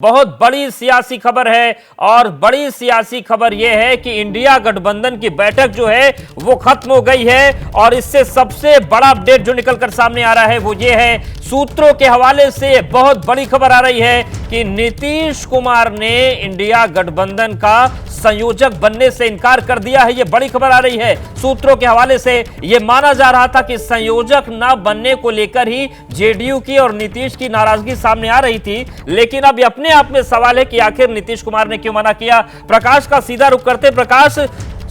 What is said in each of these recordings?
बहुत बड़ी सियासी खबर है और बड़ी सियासी खबर यह है कि इंडिया गठबंधन की बैठक जो है वो खत्म हो गई है। और इससे सबसे बड़ा अपडेट जो निकलकर सामने आ रहा है वो ये है, सूत्रों के हवाले से बहुत बड़ी खबर आ रही है कि नीतीश कुमार ने इंडिया गठबंधन का संयोजक बनने से इनकार कर दिया है। ये बड़ी खबर आ रही है सूत्रों के हवाले से। ये माना जा रहा था कि संयोजक न बनने को लेकर ही जेडीयू की और नीतीश की नाराजगी सामने आ रही थी, लेकिन अब अपने आप में सवाल है कि आखिर नीतीश कुमार ने क्यों मना किया। प्रकाश का सीधा रुख करते। प्रकाश,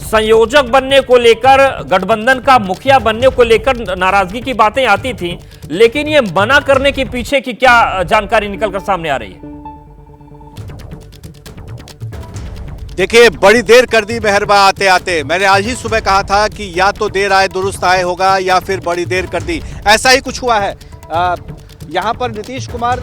संयोजक बनने को लेकर, गठबंधन का मुखिया बनने को लेकर नाराजगी की बातें आती थी, लेकिन ये मना करने के पीछे की क्या जानकारी निकलकर सामने आ रही है? देखिए, बड़ी देर कर दी मेहरबा आते आते। मैंने आज ही सुबह कहा था कि या तो देर आए दुरुस्त आए होगा या फिर बड़ी देर कर दी। ऐसा ही कुछ हुआ है। यहाँ पर नीतीश कुमार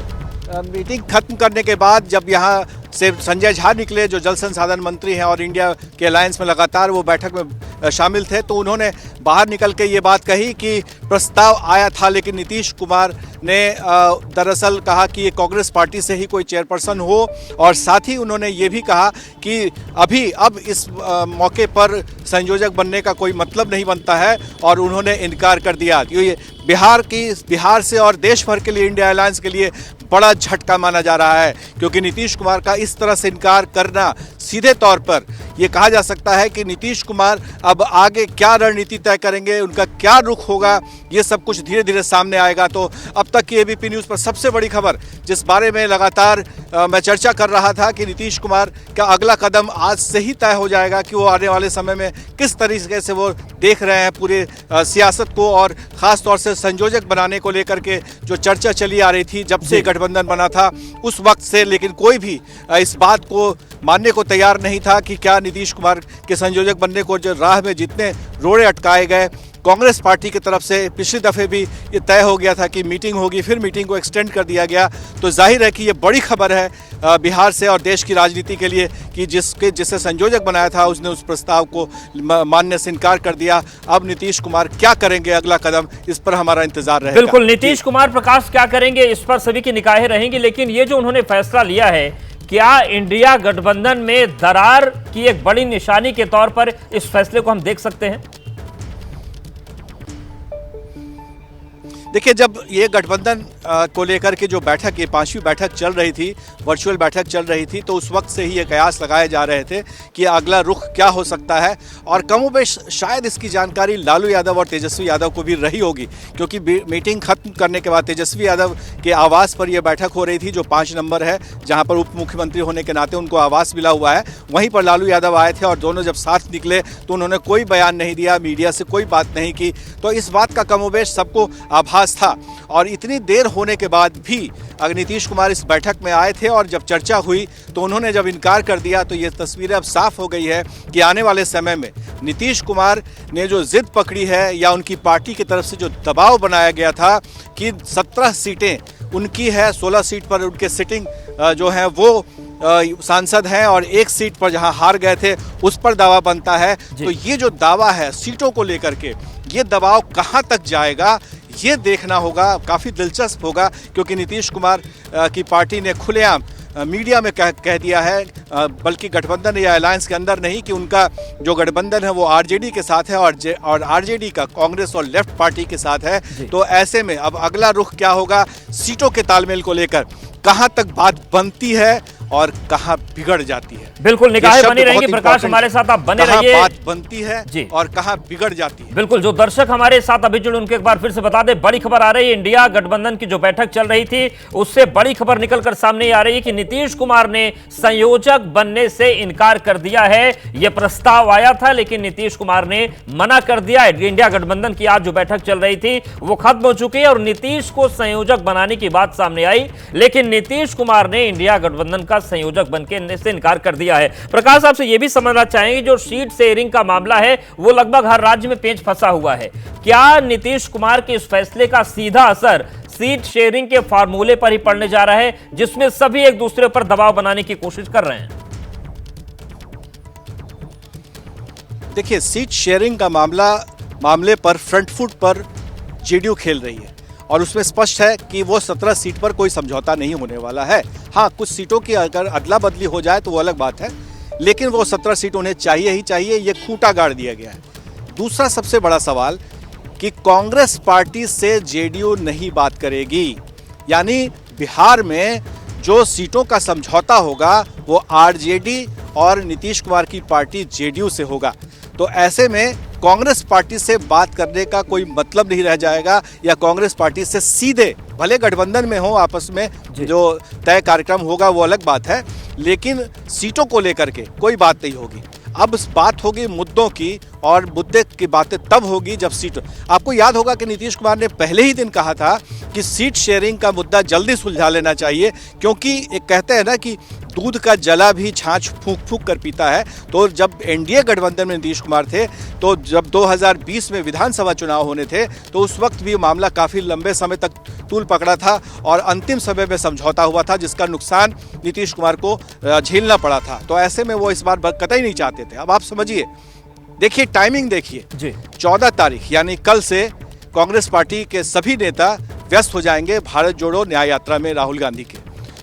मीटिंग खत्म करने के बाद जब यहाँ से संजय झा निकले, जो जल संसाधन मंत्री हैं और इंडिया के अलायंस में लगातार वो बैठक में शामिल थे, तो उन्होंने बाहर निकल के ये बात कही कि प्रस्ताव आया था, लेकिन नीतीश कुमार ने दरअसल कहा कि ये कांग्रेस पार्टी से ही कोई चेयरपर्सन हो। और साथ ही उन्होंने ये भी कहा कि अब इस मौके पर संयोजक बनने का कोई मतलब नहीं बनता है, और उन्होंने इनकार कर दिया। ये बिहार से और देश भर के लिए, इंडिया अलायंस के लिए बड़ा झटका माना जा रहा है, क्योंकि नीतीश कुमार का इस तरह से इनकार करना सीधे तौर पर यह कहा जा सकता है कि नीतीश कुमार अब आगे क्या रणनीति तय करेंगे, उनका क्या रुख होगा, ये सब कुछ धीरे धीरे सामने आएगा। तो अब तक की एबीपी न्यूज़ पर सबसे बड़ी खबर, जिस बारे में लगातार मैं चर्चा कर रहा था कि नीतीश कुमार का अगला कदम आज से ही तय हो जाएगा कि वो आने वाले समय में किस तरीके से वो देख रहे हैं पूरे सियासत को, और ख़ास तौर से संयोजक बनाने को लेकर के जो चर्चा चली आ रही थी जब से गठबंधन बना था उस वक्त से। लेकिन कोई भी इस बात को मानने को तैयार नहीं था कि क्या नीतीश कुमार के संयोजक बनने को जो राह में जितने रोड़े अटकाए गए, कांग्रेस पार्टी की तरफ से पिछली दफ़े भी ये तय हो गया था कि मीटिंग होगी, फिर मीटिंग को एक्सटेंड कर दिया गया। तो जाहिर है कि ये बड़ी खबर है बिहार से और देश की राजनीति के लिए कि जिसे संयोजक बनाया था उसने उस प्रस्ताव को मानने से इनकार कर दिया। अब नीतीश कुमार क्या करेंगे अगला कदम, इस पर हमारा इंतजार रहेगा। बिल्कुल, नीतीश कुमार, प्रकाश, क्या करेंगे इस पर सभी की निगाहें रहेंगी। लेकिन ये जो उन्होंने फैसला लिया है, क्या इंडिया गठबंधन में दरार की एक बड़ी निशानी के तौर पर इस फैसले को हम देख सकते हैं? देखिए, जब ये गठबंधन को लेकर के जो बैठक, ये 5वीं बैठक चल रही थी, वर्चुअल बैठक चल रही थी, तो उस वक्त से ही ये कयास लगाए जा रहे थे कि अगला रुख क्या हो सकता है। और कमोबेश शायद इसकी जानकारी लालू यादव और तेजस्वी यादव को भी रही होगी, क्योंकि मीटिंग खत्म करने के बाद तेजस्वी यादव के आवास पर यह बैठक हो रही थी, जो 5 नंबर है, जहाँ पर उप मुख्यमंत्री होने के नाते उनको आवास मिला हुआ है। वहीं पर लालू यादव आए थे और दोनों जब साथ निकले तो उन्होंने कोई बयान नहीं दिया, मीडिया से कोई बात नहीं की। तो इस बात का कमोबेश सबको आभास था। और इतनी देर होने के बाद भी अगर नीतीश कुमार इस बैठक में आए थे और जब चर्चा हुई तो उन्होंने जब इनकार कर दिया, तो ये तस्वीर अब साफ हो गई है कि आने वाले समय में नीतीश कुमार ने जो जिद पकड़ी है, या उनकी पार्टी की तरफ से जो दबाव बनाया गया था कि 17 सीटें उनकी है, 16 सीट पर उनके सिटिंग जो है वो सांसद हैं, और 1 सीट पर जहां हार गए थे उस पर दावा बनता है। तो ये जो दावा है सीटों को लेकर के, ये दबाव कहां तक जाएगा ये देखना होगा। काफ़ी दिलचस्प होगा, क्योंकि नीतीश कुमार की पार्टी ने खुलेआम मीडिया में कह दिया है, बल्कि गठबंधन या अलायंस के अंदर नहीं, कि उनका जो गठबंधन है वो आरजेडी के साथ है और आरजेडी का कांग्रेस और लेफ्ट पार्टी के साथ है। तो ऐसे में अब अगला रुख क्या होगा, सीटों के तालमेल को लेकर कहां तक बात बनती है और कहां बिगड़ जाती है। बिल्कुल, निगाहें बनी रहेंगी। प्रकाश, हमारे साथ आप बने रहिए। बात बनती है जी, और कहां बिगड़ जाती है। बिल्कुल, जो दर्शक हमारे साथ अभी जुड़े उनको एक बार फिर से बता दें, बड़ी खबर आ रही है। इंडिया गठबंधन की जो बैठक चल रही थी उससे बड़ी खबर निकलकर सामने आ रही है कि नीतीश कुमार ने संयोजक बनने से इनकार कर दिया है। यह प्रस्ताव आया था, लेकिन नीतीश कुमार ने मना कर दिया। इंडिया गठबंधन की आज जो बैठक चल रही थी वो खत्म हो चुकी है और नीतीश को संयोजक बनाने की बात सामने आई, लेकिन नीतीश कुमार ने इंडिया गठबंधन का संयोजक बनने से इनकार कर दिया है। प्रकाश, आपसे यह भी समझना चाहेंगे, जो सीट शेयरिंग का मामला है वो लगभग हर राज्य में पेंच फंसा हुआ है, क्या नीतीश कुमार के इस फैसले का सीधा असर सीट शेयरिंग के फार्मूले पर ही पड़ने जा रहा है, जिसमें सभी एक दूसरे पर दबाव बनाने की कोशिश कर रहे हैं? देखिए, सीट शेयरिंग का मामले पर फ्रंट फुट पर जेडीयू खेल रही है, और उसमें स्पष्ट है कि वो 17 सीट पर कोई समझौता नहीं होने वाला है। हाँ, कुछ सीटों की अगर अदला बदली हो जाए तो वो अलग बात है, लेकिन वो 17 सीट उन्हें चाहिए ही चाहिए, ये खूंटा गाड़ दिया गया है। दूसरा सबसे बड़ा सवाल कि कांग्रेस पार्टी से जेडीयू नहीं बात करेगी, यानी बिहार में जो सीटों का समझौता होगा वो आरजेडी और नीतीश कुमार की पार्टी जेडीयू से होगा। तो ऐसे में कांग्रेस पार्टी से बात करने का कोई मतलब नहीं रह जाएगा, या कांग्रेस पार्टी से सीधे, भले गठबंधन में हो आपस में, जो तय कार्यक्रम होगा वो अलग बात है, लेकिन सीटों को लेकर के कोई बात नहीं होगी। अब बात होगी मुद्दों की, और मुद्दे की बातें तब होगी जब सीट। आपको याद होगा कि नीतीश कुमार ने पहले ही दिन कहा था कि सीट शेयरिंग का मुद्दा जल्दी सुलझा लेना चाहिए, क्योंकि एक कहते हैं ना कि दूध का जला भी छाछ फूंक फूंक कर पीता है। तो जब एनडीए गठबंधन में नीतीश कुमार थे, तो जब 2020 में विधानसभा चुनाव होने थे, तो उस वक्त भी मामला काफ़ी लंबे समय तक तूल पकड़ा था और अंतिम समय में समझौता हुआ था, जिसका नुकसान नीतीश कुमार को झेलना पड़ा था। तो ऐसे में वो इस बार कतई नहीं चाहते थे। अब आप समझिए, देखिए टाइमिंग देखिए, 14 तारीख यानी कल से कांग्रेस पार्टी के सभी नेता व्यस्त हो जाएंगे भारत जोड़ो न्याय यात्रा में राहुल गांधी के।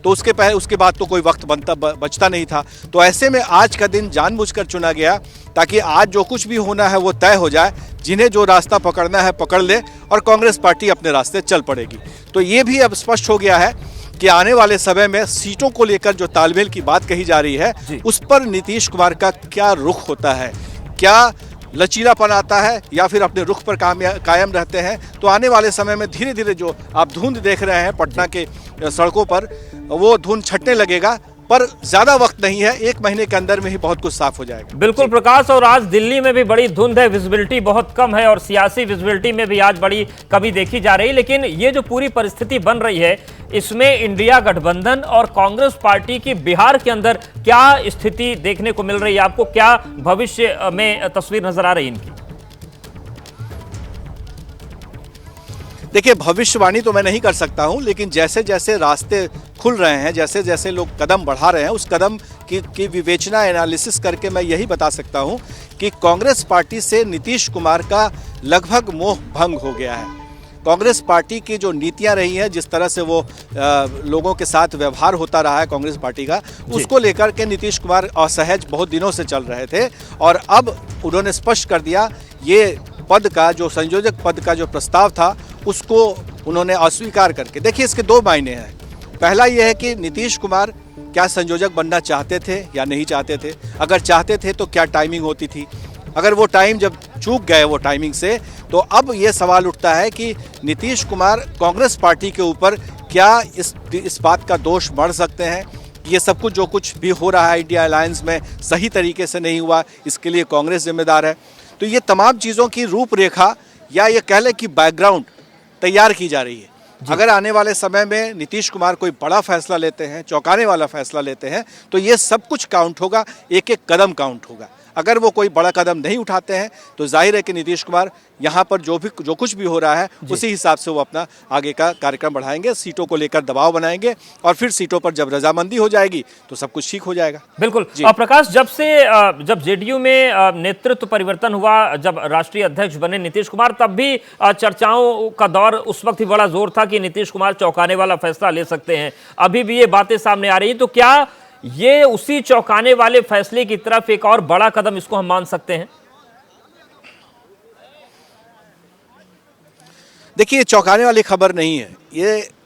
तो उसके बाद तो कोई वक्त बचता नहीं था। तो ऐसे में आज का दिन जानबूझकर चुना गया ताकि आज जो कुछ भी होना है वो तय हो जाए, जिन्हें जो रास्ता पकड़ना है पकड़ ले और कांग्रेस पार्टी अपने रास्ते चल पड़ेगी। तो ये भी अब स्पष्ट हो गया है कि आने वाले समय में सीटों को लेकर जो तालमेल की बात कही जा रही है, उस पर नीतीश कुमार का क्या रुख होता है, क्या लचीलापन आता है या फिर अपने रुख पर कायम रहते हैं। तो आने वाले समय में धीरे धीरे जो आप धुंध देख रहे हैं पटना के सड़कों पर, वो धुंध छटने लगेगा, पर ज्यादा वक्त नहीं है, 1 महीने के अंदर में ही बहुत कुछ साफ हो जाएगा। बिल्कुल प्रकाश, और आज दिल्ली में भी बड़ी धुंध है, विजिबिलिटी बहुत कम है और सियासी विजिबिलिटी में भी आज बड़ी कमी देखी जा रही है। लेकिन ये जो पूरी परिस्थिति बन रही है, इसमें इंडिया गठबंधन और कांग्रेस पार्टी की बिहार के अंदर क्या स्थिति देखने को मिल रही है? आपको क्या भविष्य में तस्वीर नजर आ रही है इनकी? देखिए, भविष्यवाणी तो मैं नहीं कर सकता हूं, लेकिन जैसे जैसे रास्ते खुल रहे हैं, जैसे जैसे लोग कदम बढ़ा रहे हैं, उस कदम की विवेचना एनालिसिस करके मैं यही बता सकता हूं कि कांग्रेस पार्टी से नीतीश कुमार का लगभग मोह भंग हो गया है। कांग्रेस पार्टी की जो नीतियां रही हैं, जिस तरह से वो लोगों के साथ व्यवहार होता रहा है कांग्रेस पार्टी का, उसको लेकर के नीतीश कुमार असहज बहुत दिनों से चल रहे थे। और अब उन्होंने स्पष्ट कर दिया, ये पद का जो संयोजक पद का जो प्रस्ताव था उसको उन्होंने अस्वीकार करके। देखिए, इसके 2 मायने हैं। पहला यह है कि नीतीश कुमार क्या संयोजक बनना चाहते थे या नहीं चाहते थे, अगर चाहते थे तो क्या टाइमिंग होती थी, अगर वो टाइम जब चूक गए वो टाइमिंग से, तो अब ये सवाल उठता है कि नीतीश कुमार कांग्रेस पार्टी के ऊपर क्या इस बात का दोष मढ़ सकते हैं, ये सब कुछ जो कुछ भी हो रहा है इंडिया अलायंस में सही तरीके से नहीं हुआ, इसके लिए कांग्रेस जिम्मेदार है। तो ये तमाम चीज़ों की रूपरेखा या ये कह लें कि बैकग्राउंड तैयार की जा रही है। अगर आने वाले समय में नीतीश कुमार कोई बड़ा फैसला लेते हैं, चौंकाने वाला फैसला लेते हैं, तो ये सब कुछ काउंट होगा, एक एक कदम काउंट होगा। अगर वो कोई बड़ा कदम नहीं उठाते हैं तो जाहिर है कि नीतीश कुमार यहाँ पर जो कुछ भी हो रहा है उसी हिसाब से वो अपना आगे का कार्यक्रम बढ़ाएंगे, सीटों को लेकर दबाव बनाएंगे, और फिर सीटों पर जब रजामंदी हो जाएगी तो सब कुछ ठीक हो जाएगा। बिल्कुल प्रकाश, जब जेडीयू में नेतृत्व परिवर्तन हुआ, जब राष्ट्रीय अध्यक्ष बने नीतीश कुमार, तब भी चर्चाओं का दौर उस वक्त ही बड़ा जोर था कि नीतीश कुमार चौंकाने वाला फैसला ले सकते हैं। अभी भी ये बातें सामने आ रही है, तो क्या ये उसी चौंकाने वाले फैसले की तरफ एक और बड़ा कदम इसको हम मान सकते हैं? देखिए, चौंकाने वाली खबर नहीं है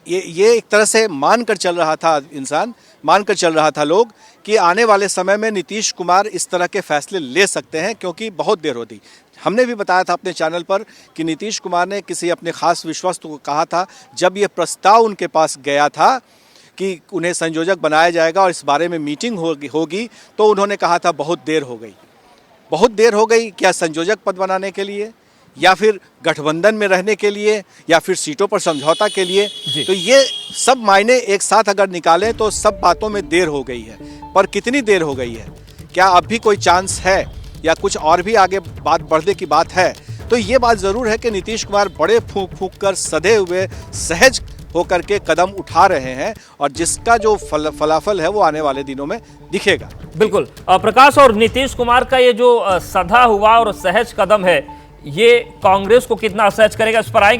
ये एक तरह से मानकर चल रहा था इंसान, मानकर चल रहा था लोग कि आने वाले समय में नीतीश कुमार इस तरह के फैसले ले सकते हैं, क्योंकि बहुत देर होती। हमने भी बताया था अपने चैनल पर कि नीतीश कुमार ने किसी अपने खास विश्वस्त को कहा था, जब ये प्रस्ताव उनके पास गया था कि उन्हें संयोजक बनाया जाएगा और इस बारे में मीटिंग होगी, तो उन्होंने कहा था बहुत देर हो गई, बहुत देर हो गई। क्या संयोजक पद बनाने के लिए, या फिर गठबंधन में रहने के लिए, या फिर सीटों पर समझौता के लिए? तो ये सब मायने एक साथ अगर निकालें तो सब बातों में देर हो गई है। पर कितनी देर हो गई है, क्या अब भी कोई चांस है, या कुछ और भी आगे बात बढ़ने की बात है? तो ये बात ज़रूर है कि नीतीश कुमार बड़े फूंक फूंक कर सधे हुए सहज होकर के कदम उठा रहे हैं, और जिसका जो फलाफल है वो आने वाले दिनों में दिखेगा। बिल्कुल प्रकाश, और नीतीश कुमार का ये जो सधा हुआ और सहज कदम है, ये कांग्रेस को कितना असहज करेगा, इस पर आएंगे।